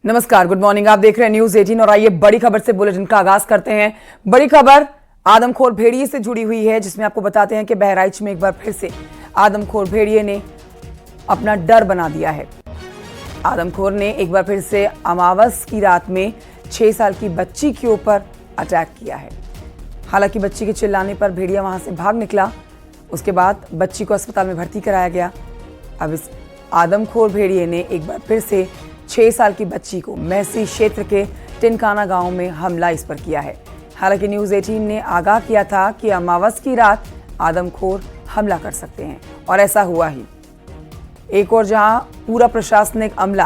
नमस्कार, good morning. आप देख रहे हैं न्यूज 18 और आइए बड़ी खबर से बुलेटिन का आगाज करते हैं। बड़ी खबर आदमखोर भेड़िए से जुड़ी हुई है, जिसमें आपको बताते हैं कि बहराइच में एक बार फिर से आदमखोर भेड़िए ने अपना डर बना दिया है। आदमखोर ने एक बार फिर से अमावस की रात में 6 साल की बच्ची के ऊपर अटैक किया है। हालांकि बच्ची के चिल्लाने पर भेड़िया वहां से भाग निकला। उसके बाद बच्ची को अस्पताल में भर्ती कराया गया। अब इस आदमखोर भेड़िए ने एक बार फिर से 6 साल की बच्ची को मैसी क्षेत्र के टिनकाना गांव में हमला इस पर किया है। हालांकि न्यूज 18 ने आगाह किया था कि अमावस की रात आदमखोर हमला कर सकते हैं और ऐसा हुआ ही। एक और जहां पूरा प्रशासनिक अमला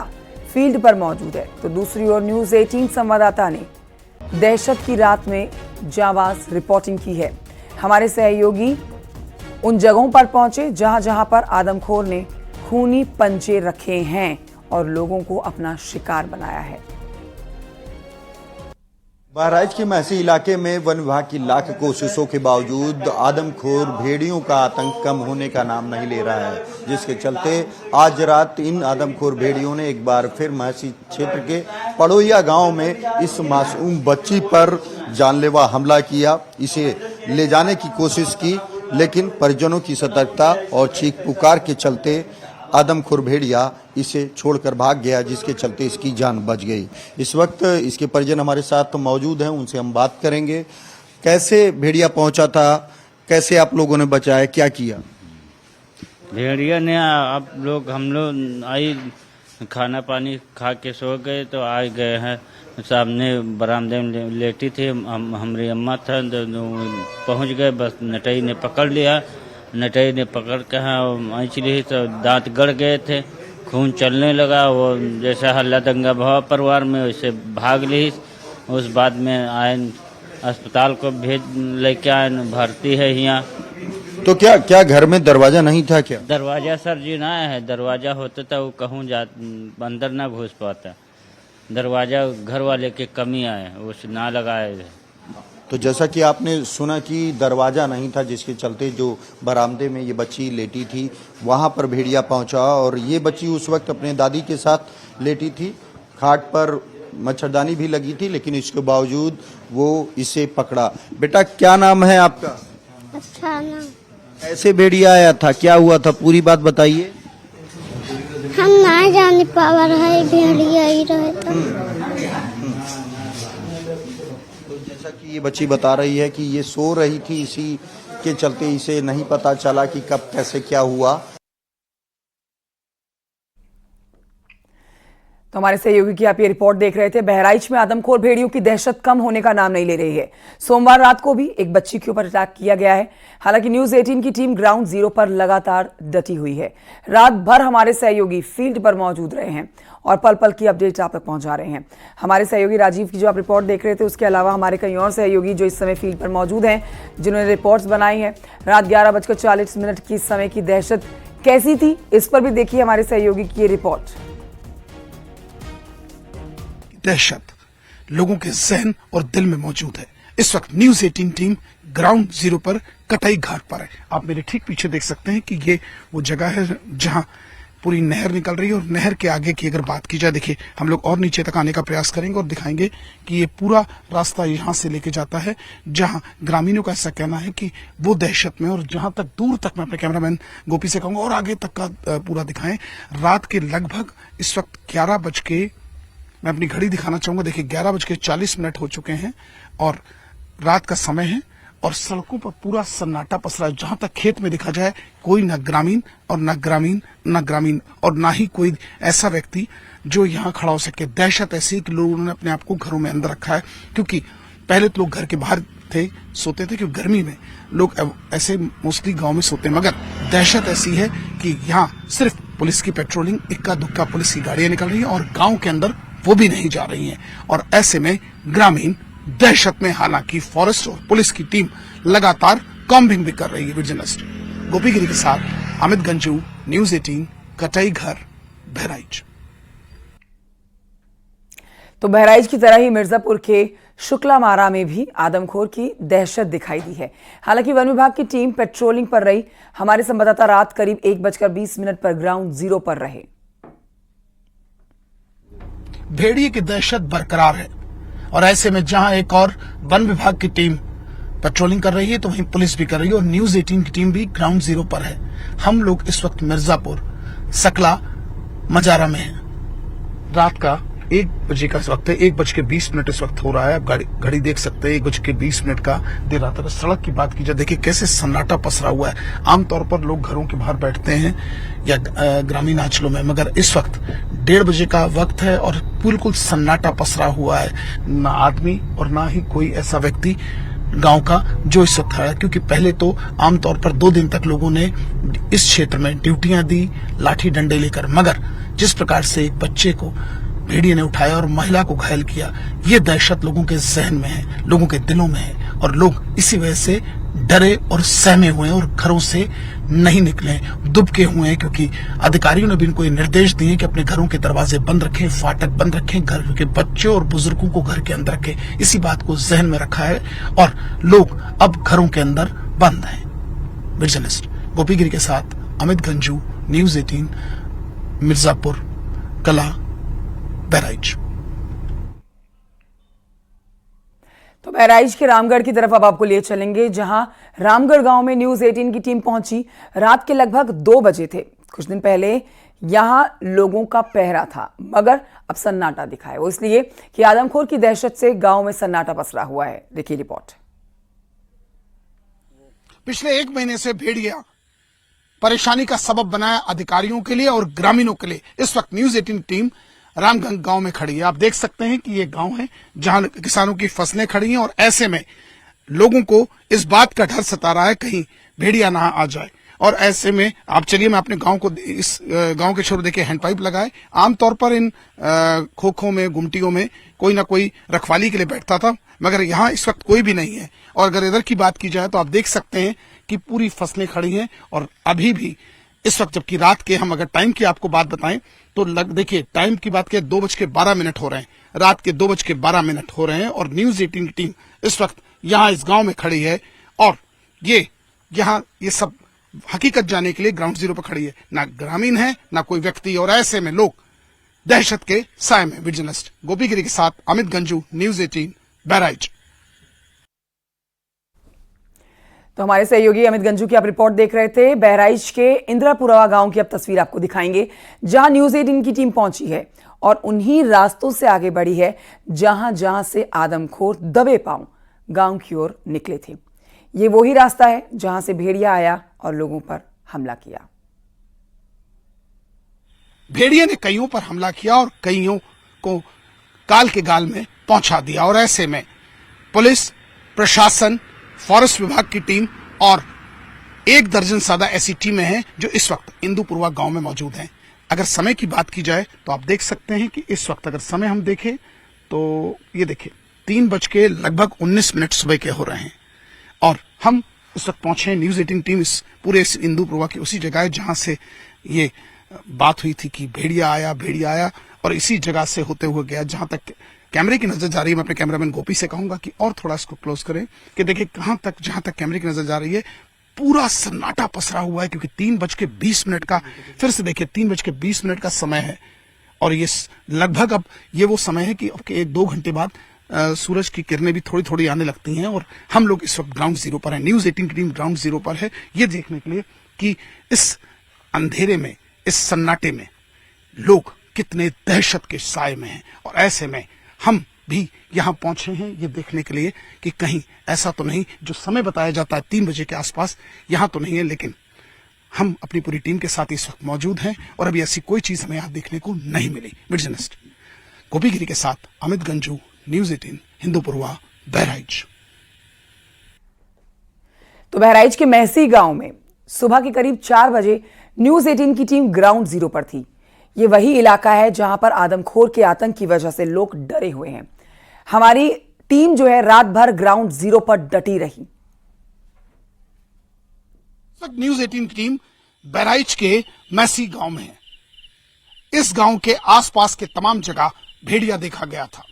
फील्ड पर मौजूद है, तो दूसरी ओर न्यूज 18 संवाददाता ने दहशत की रात में जांबाज रिपोर्टिंग की है। हमारे सहयोगी उन जगहों पर पहुंचे जहां जहां पर आदमखोर ने खूनी पंजे रखे हैं और लोगों को अपना शिकार बनाया है। बहराइच के महसी इलाके में वन विभाग की लाख कोशिशों के बावजूद आदमखोर भेड़ियों का आतंक कम होने का नाम नहीं ले रहा है, जिसके चलते आज रात इन आदमखोर भेड़ियों ने एक बार फिर महसी क्षेत्र के पड़ोइया गांव में इस मासूम बच्ची पर जानलेवा हमला किया। इसे ले जाने की कोशिश की, लेकिन परिजनों की सतर्कता और चीख पुकार के चलते आदमखोर भेड़िया इसे छोड़कर भाग गया, जिसके चलते इसकी जान बच गई। इस वक्त इसके परिजन हमारे साथ मौजूद हैं, उनसे हम बात करेंगे। कैसे भेड़िया पहुंचा था, कैसे आप लोगों ने बचाया, क्या किया? भेड़िया ने हम लोग आई खाना पानी खा के सो गए तो आ गए हैं। सामने बरामदे में लेटी थी, हमारी अम्मा था, पहुंच गए। बस नटई ने पकड़ लिया। नटई ने पकड़ के ऐंच ली तो दांत गड़ गए थे, खून चलने लगा। वो जैसा हल्ला दंगा भाव परिवार में, वैसे भाग ली। उस बाद में आए अस्पताल को भेज लेके आए, भर्ती है यहाँ। तो क्या घर में दरवाजा नहीं था क्या? दरवाजा सर जी ना है, दरवाजा होता था वो कहूँ अंदर ना घुस पाता। दरवाजा घर वाले के कमी आए, उस ना लगाए। तो जैसा कि आपने सुना कि दरवाजा नहीं था, जिसके चलते जो बरामदे में ये बच्ची लेटी थी वहां पर भेड़िया पहुंचा और ये बच्ची उस वक्त अपने दादी के साथ लेटी थी। खाट पर मच्छरदानी भी लगी थी, लेकिन इसके बावजूद वो इसे पकड़ा। बेटा क्या नाम है आपका? अच्छा ना, ऐसे भेड़िया आया था, क्या हुआ था, पूरी बात बताइए। हम ना जाने पावर है, भेड़िया ही रहता। जैसा कि ये बच्ची बता रही है कि ये सो रही थी, इसी के चलते इसे नहीं पता चला कि कब कैसे क्या हुआ। तो हमारे सहयोगी की आप ये रिपोर्ट देख रहे थे। बहराइच में आदमखोर भेड़ियों की दहशत कम होने का नाम नहीं ले रही है। सोमवार रात को भी एक बच्ची के ऊपर अटैक किया गया है। हालांकि न्यूज 18 की टीम ग्राउंड जीरो पर लगातार डटी हुई है। रात भर हमारे सहयोगी फील्ड पर मौजूद रहे हैं और पल पल की अपडेट आप तक पहुंचा रहे हैं। हमारे सहयोगी राजीव की जो आप रिपोर्ट देख रहे थे, उसके अलावा हमारे कई और सहयोगी जो इस समय फील्ड पर मौजूद हैं, जिन्होंने रिपोर्ट्स बनाई हैं। रात 11:40 की समय की दहशत कैसी थी, इस पर भी देखिए हमारे सहयोगी की ये रिपोर्ट। दहशत लोगों के जहन और दिल में मौजूद है। इस वक्त न्यूज 18 टीम ग्राउंड जीरो पर कटाई घाट पर है। आप मेरे ठीक पीछे देख सकते हैं कि ये वो जगह है जहां पूरी नहर निकल रही है और नहर के आगे की अगर बात की जाए, देखिए हम लोग और नीचे तक आने का प्रयास करेंगे और दिखाएंगे कि ये पूरा रास्ता यहां से लेके जाता है, जहां ग्रामीणों का ऐसा कहना है कि वो दहशत में, और जहां तक दूर तक मैं अपने कैमरामैन गोपी से कहूंगा और आगे तक का पूरा दिखाएं। रात के लगभग इस वक्त 11 बज के, मैं अपनी घड़ी दिखाना चाहूंगा, देखिए 11:40 हो चुके हैं और रात का समय है और सड़कों पर पूरा सन्नाटा पसरा है। जहां तक खेत में देखा जाए, कोई न ग्रामीण और ना ही कोई ऐसा व्यक्ति जो यहां खड़ा हो सके। दहशत ऐसी है कि लोगों ने अपने आप को घरों में अंदर रखा है, क्योंकि पहले तो लोग घर के बाहर थे, सोते थे, क्योंकि गर्मी में लोग ऐसे मोस्टली गांव में सोते हैं। मगर दहशत ऐसी है कि यहाँ सिर्फ पुलिस की पेट्रोलिंग, इक्का दुक्का पुलिस की गाड़ियां निकल रही है और गाँव के अंदर वो भी नहीं जा रही हैं। और ऐसे में ग्रामीण दहशत में, हालांकि फॉरेस्ट और पुलिस की टीम लगातार कॉम्बिंग भी कर रही है। विजिलेंस गोपीगिरी के साथ अमित गंजू, न्यूज 18, कटाई घर, बहराइच। तो बहराइच की तरह ही मिर्जापुर के शुक्ला मारा में भी आदमखोर की दहशत दिखाई दी है। हालांकि वन विभाग की टीम पेट्रोलिंग पर रही। हमारे संवाददाता रात करीब 1:20 पर ग्राउंड जीरो पर रहे। भेड़िए की दहशत बरकरार है और ऐसे में जहां एक और वन विभाग की टीम पेट्रोलिंग कर रही है तो वहीं पुलिस भी कर रही है और न्यूज 18 की टीम भी ग्राउंड जीरो पर है। हम लोग इस वक्त मिर्जापुर सकला मजारा में हैं। रात का 1 बजे का वक्त है, 1:20 इस वक्त हो रहा है। आप घड़ी देख सकते हैं, 1:20 का देर रात। अगर सड़क की बात की जाए, देखिए कैसे सन्नाटा पसरा हुआ है। आमतौर पर लोग घरों के बाहर बैठते हैं या ग्रामीण अंचलों में, मगर इस वक्त 1:30 बजे का वक्त है और बिल्कुल सन्नाटा पसरा हुआ है। ना आदमी और ना ही कोई ऐसा व्यक्ति गांव का जो इस वक्त है, क्योंकि पहले तो आमतौर पर 2 दिन तक लोगों ने इस क्षेत्र में ड्यूटियां दी लाठी डंडे लेकर, मगर जिस प्रकार से एक बच्चे को भेड़िए ने उठाया और महिला को घायल किया, ये दहशत लोगों के जहन में है, लोगों के दिलों में है और लोग इसी वजह से डरे और सहमे हुए हैं और घरों से नहीं निकले, दुबके हुए हैं, क्योंकि अधिकारियों ने भी इनको ये निर्देश दिए कि अपने घरों के दरवाजे बंद रखें, फाटक बंद रखें, घर के बच्चों और बुजुर्गों को घर के अंदर रखें। इसी बात को जहन में रखा है और लोग अब घरों के अंदर बंद हैं। जर्नलिस्ट गोपीगिरी के साथ अमित गंजू, न्यूज 18, मिर्जापुर कला, बहराइच। तो बहराइच के रामगढ़ की तरफ अब आपको लिए चलेंगे, जहां रामगढ़ गांव में न्यूज 18 की टीम पहुंची। रात के लगभग 2 बजे थे। कुछ दिन पहले यहां लोगों का पहरा था, मगर अब सन्नाटा दिखा है। वो इसलिए कि आदमखोर की दहशत से गांव में सन्नाटा पसरा हुआ है। देखिए रिपोर्ट। पिछले 1 महीने से भेड़िया परेशानी का सबब बनाया अधिकारियों के लिए और ग्रामीणों के लिए। इस वक्त न्यूज 18 टीम रामगढ़ गांव में खड़ी है। आप देख सकते हैं कि ये गांव है जहां किसानों की फसलें खड़ी हैं और ऐसे में लोगों को इस बात का डर सता रहा है कहीं भेड़िया ना आ जाए। और ऐसे में आप चलिए, मैं अपने गांव को, इस गांव के छोर देखिए हैंडपाइप लगाए। आमतौर पर इन खोखों में, गुमटियों में कोई ना कोई रखवाली के लिए बैठता था, मगर यहाँ इस वक्त कोई भी नहीं है। और अगर इधर की बात की जाए तो आप देख सकते हैं कि पूरी फसलें खड़ी हैं और अभी भी इस वक्त, जबकि रात के, हम अगर टाइम की आपको बात बताएं तो देखिए टाइम की बात करें, 2:12 हो रहे हैं, रात के 2:12 हो रहे हैं और न्यूज 18 की टीम इस वक्त यहाँ इस गांव में खड़ी है और ये यहाँ ये सब हकीकत जाने के लिए ग्राउंड जीरो पर खड़ी है। ना ग्रामीण है ना कोई व्यक्ति और ऐसे में लोग दहशत के साए में। जर्नलिस्ट गोपीगिरी के साथ अमित गंजू, न्यूज 18, बहराइच। तो हमारे सहयोगी अमित गंजू की आप रिपोर्ट देख रहे थे। बहराइच के इंदिरापुरा गांव की अब तस्वीर आपको दिखाएंगे, जहां न्यूज 18 की टीम पहुंची है और उन्हीं रास्तों से आगे बढ़ी है जहां जहां से आदमखोर दबे पांव गांव की ओर निकले थे। ये वही रास्ता है जहां से भेड़िया आया और लोगों पर हमला किया। भेड़िए ने कईयों पर हमला किया और कईयों को काल के गाल में पहुंचा दिया और ऐसे में पुलिस प्रशासन, फॉरेस्ट विभाग की टीम और 1 दर्जन ज्यादा ऐसी टीमें हैं जो इस वक्त इंदुपुरवा गांव में मौजूद हैं। अगर समय की बात की जाए तो आप देख सकते हैं कि इस वक्त अगर समय हम देखें तो ये देखिए 3:19 सुबह के हो रहे हैं और हम इस वक्त पहुंचे हैं। न्यूज 18 टीम इस पूरे इंदुपुरवा की उसी जगह है जहां से ये बात हुई थी कि भेड़िया आया और इसी जगह से होते हुए गया जहां तक कैमरे की नजर जा रही है। मैं अपने कैमरामैन गोपी से कहूंगा कि और थोड़ा इसको क्लोज करें कि देखिए कहां तक, जहां तक कैमरे की नजर जा रही है पूरा सन्नाटा पसरा हुआ है, क्योंकि 3:20 का, फिर से देखिए 3:20 का समय है और ये लगभग अब ये वो समय है कि 1-2 घंटे बाद सूरज की किरणें भी थोड़ी थोड़ी आने लगती हैं और हम लोग इस वक्त ग्राउंड जीरो पर हैं। न्यूज 18 की टीम ग्राउंड जीरो पर है ये देखने के लिए कि इस अंधेरे में, इस सन्नाटे में लोग कितने दहशत के साए में हैं और ऐसे में हम भी यहां पहुंचे हैं ये देखने के लिए कि कहीं ऐसा तो नहीं, जो समय बताया जाता है 3 बजे के आसपास, यहां तो नहीं है। लेकिन हम अपनी पूरी टीम के साथ इस वक्त मौजूद हैं और अभी ऐसी कोई चीज हमें यहां देखने को नहीं मिली। जर्नलिस्ट गोपीगिरी के साथ अमित गंजू, न्यूज 18, हिंदुपुरवा, बहराइच। तो बहराइच के महसी गांव में सुबह के करीब 4 बजे न्यूज 18 की टीम ग्राउंड जीरो पर थी। ये वही इलाका है जहां पर आदमखोर के आतंक की वजह से लोग डरे हुए हैं। हमारी टीम जो है रात भर ग्राउंड जीरो पर डटी रही। न्यूज 18 की टीम बहराइच के मैसी गांव में है। इस गांव के आसपास के तमाम जगह भेड़िया देखा गया था।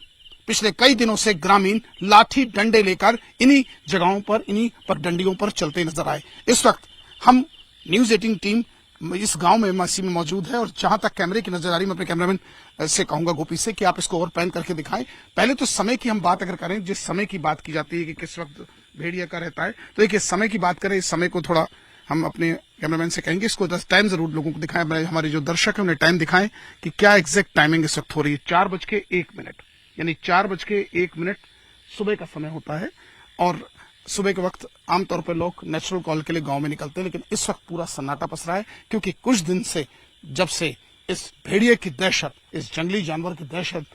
पिछले कई दिनों से ग्रामीण लाठी डंडे लेकर इन्हीं जगहों पर, इन्हीं पगडंडियों पर चलते नजर आए। इस वक्त हम न्यूज 18 टीम इस गांव में मासी में मौजूद है, और जहां तक कैमरे की नजर आ रही, मैं अपने कैमरामैन से कहूंगा गोपी से कि आप इसको और पैन करके दिखाएं। पहले तो समय की हम बात अगर करें, जिस समय की बात की जाती है कि किस वक्त भेड़िया का रहता है, तो देखिए समय की बात करें, इस समय को थोड़ा हम अपने कैमरामैन से कहेंगे इसको टाइम जरूर लोगों को दिखाएं, हमारे जो दर्शक है उन्हें टाइम दिखाएं कि क्या एग्जैक्ट टाइमिंग इस वक्त हो रही है। 4:01, यानी 4:01 सुबह का समय होता है। और सुबह के वक्त आमतौर पर लोग नेचुरल कॉल के लिए गांव में निकलते हैं, लेकिन इस वक्त पूरा सन्नाटा पसरा है, क्योंकि कुछ दिन से जब से इस भेड़िए की दहशत, इस जंगली जानवर की दहशत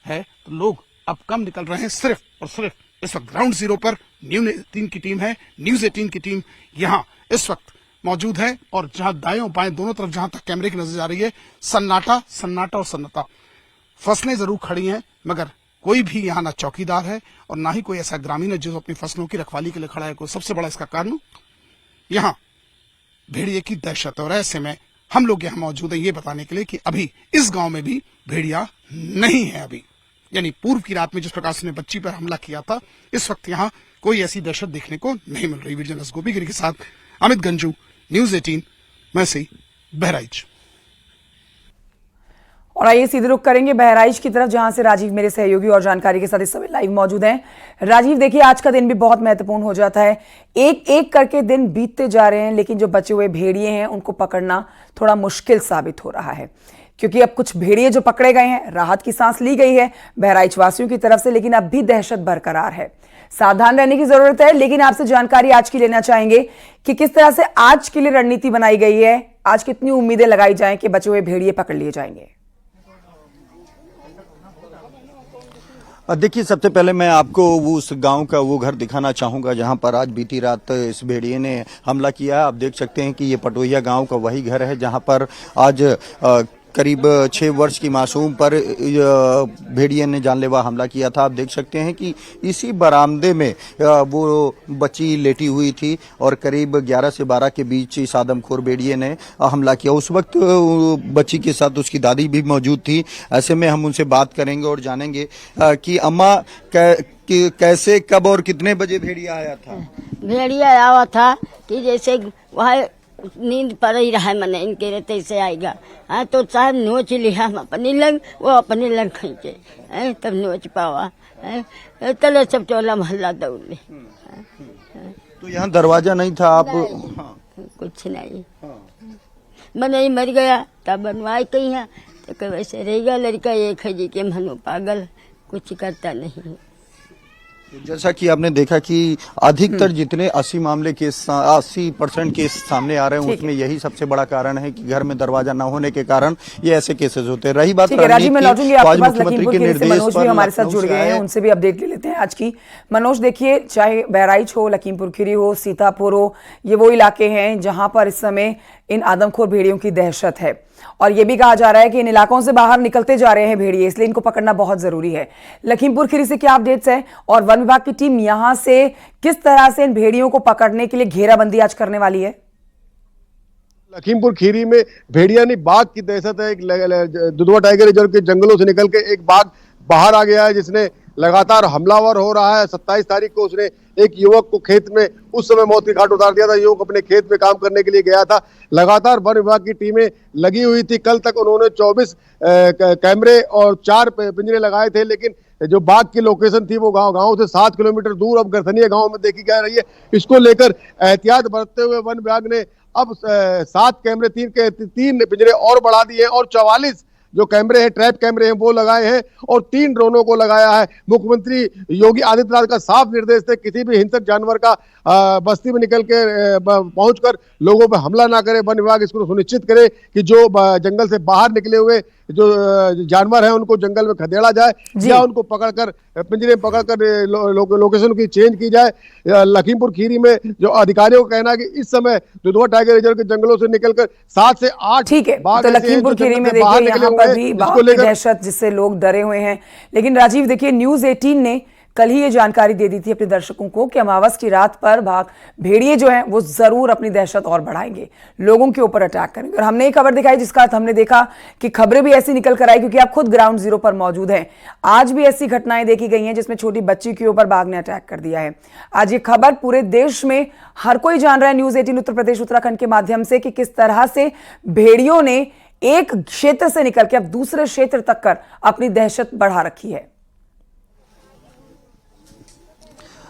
है, तो लोग अब कम निकल रहे हैं। सिर्फ और सिर्फ इस वक्त ग्राउंड जीरो पर न्यूज़ 18 की टीम है, न्यूज़ 18 की टीम यहां इस वक्त मौजूद है, और जहां दाएं बाएं दोनों तरफ जहां तक कैमरे की नजर आ रही है, सन्नाटा सन्नाटा और सन्नाटा। फसलें जरूर खड़ी हैं, मगर कोई भी यहाँ ना चौकीदार है और ना ही कोई ऐसा ग्रामीण है जो अपनी फसलों की रखवाली के लिए खड़ा है। कोई सबसे बड़ा इसका कारण यहाँ भेड़िए की दहशत। और ऐसे में हम लोग यहाँ मौजूद हैं ये बताने के लिए कि अभी इस गांव में भी भेड़िया नहीं है। अभी यानी पूर्व की रात में जिस प्रकार से बच्ची पर हमला किया था, इस वक्त यहाँ कोई ऐसी दहशत देखने को नहीं मिल रही। वीडियो जर्नलिस्ट गोपीगिरी के साथ अमित गंजू, न्यूज़ 18, मैसी, बहराइच। और आइए सीधे रुख करेंगे बहराइच की तरफ, जहां से राजीव मेरे सहयोगी और जानकारी के साथ इस समय लाइव मौजूद हैं। राजीव, देखिए आज का दिन भी बहुत महत्वपूर्ण हो जाता है, एक एक करके दिन बीतते जा रहे हैं, लेकिन जो बचे हुए भेड़िए हैं उनको पकड़ना थोड़ा मुश्किल साबित हो रहा है, क्योंकि अब कुछ भेड़िए जो पकड़े गए हैं, राहत की सांस ली गई है बहराइच वासियों की तरफ से, लेकिन अब भी दहशत बरकरार है। सावधान रहने की जरूरत है, लेकिन आपसे जानकारी आज की लेना चाहेंगे कि किस तरह से आज के लिए रणनीति बनाई गई है, आज कितनी उम्मीदें लगाई जाएं कि बचे हुए भेड़िए पकड़ लिए जाएंगे। देखिए, सबसे पहले मैं आपको उस गांव का वो घर दिखाना चाहूंगा जहां पर आज बीती रात इस भेड़िए ने हमला किया है। आप देख सकते हैं कि ये पटोहिया गांव का वही घर है जहां पर आज करीब 6 वर्ष की मासूम पर भेड़िए ने जानलेवा हमला किया था। आप देख सकते हैं कि इसी बरामदे में वो बच्ची लेटी हुई थी और करीब 11 से 12 के बीच इस आदमखोर भेड़िए ने हमला किया। उस वक्त बच्ची के साथ उसकी दादी भी मौजूद थी। ऐसे में हम उनसे बात करेंगे और जानेंगे कि अम्मा कैसे, कब और कितने बजे भेड़िया आया था? भेड़िया आया था कि जैसे वह नींद पड़ ही रहा है, मैंने इनके रहते से आएगा। हाँ तो साहब नोच लिया हम अपनी लंग, वो अपनी लंग खींचे, तब नोच पावा। तले सब टोला मोहल्ला दौड़े। तो यहाँ दरवाजा नहीं था? आप नहीं, हाँ। कुछ नहीं। मैंने मर गया तब बनवाए कहीं है, तो वैसे रहेगा लड़का एक है जी के मनो पागल, कुछ करता नहीं। जैसा कि आपने देखा कि अधिकतर जितने 80 मामले केस 80% केस सामने आ रहे हैं, उसमें यही सबसे बड़ा कारण है कि घर में दरवाजा न होने के कारण ये ऐसे केसेस होते हैं। रही बात राजीव, मैं लौटूंगी आपके पास। लखीमपुर खीरी से मनोज भी हमारे साथ जुड़ गए हैं, उनसे भी अपडेट ले लेते हैं आज की। मनोज, देखिए चाहे बहराइच हो, लखीमपुर खीरी हो, सीतापुर हो, ये वो इलाके हैं जहां पर इस समय इन आदमखोर भेड़ियों की दहशत है, और ये भी कहा जा रहा है कि इन इलाकों से बाहर निकलते जा रहे हैं भेड़िए, इसलिए इनको पकड़ना बहुत जरूरी है। लखीमपुर खीरी से क्या अपडेट्स हैं, और वन विभाग की टीम यहां से किस तरह से इन भेड़ियों को पकड़ने के लिए घेराबंदी आज करने वाली है? लखीमपुर खीरी में भेड़िया नहीं, बाघ की दहशत है। एक दुधवा टाइगर रिजर्व के जंगलों से निकल के एक बाघ बाहर आ गया है, जिसने लगातार हमलावर हो रहा है। 27 तारीख को उसने एक युवक को खेत में उस समय मौत की घाट उतार दिया था। युवक अपने खेत में काम करने के लिए गया था। लगातार वन विभाग की टीमें लगी हुई थी। कल तक उन्होंने 24 कैमरे और 4 पिंजरे लगाए थे, लेकिन जो बाघ की लोकेशन थी वो गांव से 7 किलोमीटर दूर अब गरथनिया गांव में देखी जा रही है। इसको लेकर एहतियात बरतते हुए वन विभाग ने अब 7 कैमरे 3 पिंजरे और बढ़ा दिए और 44 जो कैमरे हैं, ट्रैप कैमरे हैं, वो लगाए हैं और 3 ड्रोनों को लगाया है। मुख्यमंत्री योगी आदित्यनाथ का साफ निर्देश थे किसी भी हिंसक जानवर का बस्ती में निकल के पहुंचकर लोगों पर हमला ना करे। वन विभाग इसको सुनिश्चित करे कि जो जंगल से बाहर निकले हुए जो जानवर हैं उनको जंगल में खदेड़ा जाए या उनको पकड़कर पिंजरे में पकड़कर लोकेशन की चेंज की जाए। लखीमपुर खीरी में जो अधिकारियों का कहना है कि इस समय दुधवा टाइगर रिजर्व के जंगलों से निकलकर 7 से 8 ठीक है, तो लखीमपुर खीरी में देखिए यहाँ पर भी बाघ की दहशत जिससे लोग डरे हुए हैं। लेकिन राजीव देखिए, न्यूज़ 18 ने कल ही ये जानकारी दे दी थी अपने दर्शकों को कि अमावस की रात पर भेड़िए जो हैं वो जरूर अपनी दहशत और बढ़ाएंगे, लोगों के ऊपर अटैक करेंगे। और हमने एक खबर दिखाई जिसका हमने देखा कि खबरें भी ऐसी निकल कर आई, क्योंकि आप खुद ग्राउंड जीरो पर मौजूद हैं। आज भी ऐसी घटनाएं देखी गई हैं जिसमें छोटी बच्ची के ऊपर बाघ ने अटैक कर दिया है। आज ये खबर पूरे देश में हर कोई जान रहा है, न्यूज 18 उत्तर प्रदेश उत्तराखंड के माध्यम से, कि किस तरह से भेड़ियों ने एक क्षेत्र से निकल के अब दूसरे क्षेत्र तक कर अपनी दहशत बढ़ा रखी है।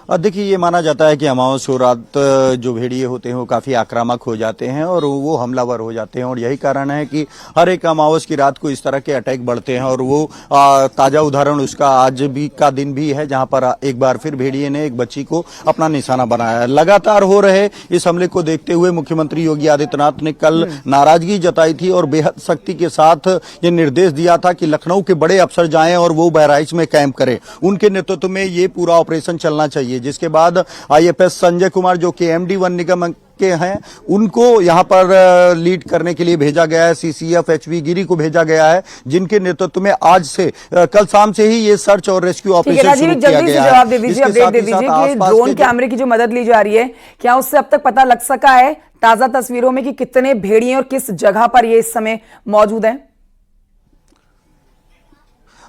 देखिए, ये माना जाता है कि अमावस को रात जो भेड़िए होते हैं वो काफी आक्रामक हो जाते हैं और वो हमलावर हो जाते हैं, और यही कारण है कि हर एक अमावस की रात को इस तरह के अटैक बढ़ते हैं। और वो ताजा उदाहरण उसका आज भी का दिन भी है, जहां पर एक बार फिर भेड़िए ने एक बच्ची को अपना निशाना बनाया है। लगातार हो रहे इस हमले को देखते हुए मुख्यमंत्री योगी आदित्यनाथ ने कल नाराजगी जताई थी और बेहद सख्ती के साथ ये निर्देश दिया था कि लखनऊ के बड़े अफसर जाएं और वो बहराइच में कैंप करें। उनके नेतृत्व में ये पूरा ऑपरेशन चलना चाहिए, जिसके बाद आईएफएस संजय कुमार जो कि एमडी वन निगम के हैं उनको यहां पर लीड करने के लिए भेजा गया है। सीसीएफ एचवी गिरी को भेजा गया है, जिनके नेतृत्व में आज से कल शाम से ही ये सर्च और रेस्क्यू ऑपरेशन शुरू किया गया है। जवाब दे दीजिए, अपडेट दे दीजिए कि ड्रोन कैमरे की जो मदद ली जा रही है, क्या उससे अब तक पता लग सका है ताजा तस्वीरों में कि कितने भेड़िए और किस जगह पर ये इस समय मौजूद हैं?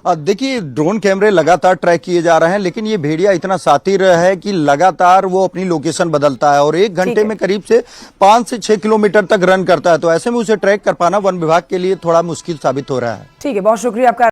देखिए, ड्रोन कैमरे लगातार ट्रैक किए जा रहे हैं, लेकिन ये भेड़िया इतना शातिर है कि लगातार वो अपनी लोकेशन बदलता है और 1 घंटे में करीब से 5 से 6 किलोमीटर तक रन करता है। तो ऐसे में उसे ट्रैक कर पाना वन विभाग के लिए थोड़ा मुश्किल साबित हो रहा है। ठीक है, बहुत शुक्रिया आपका।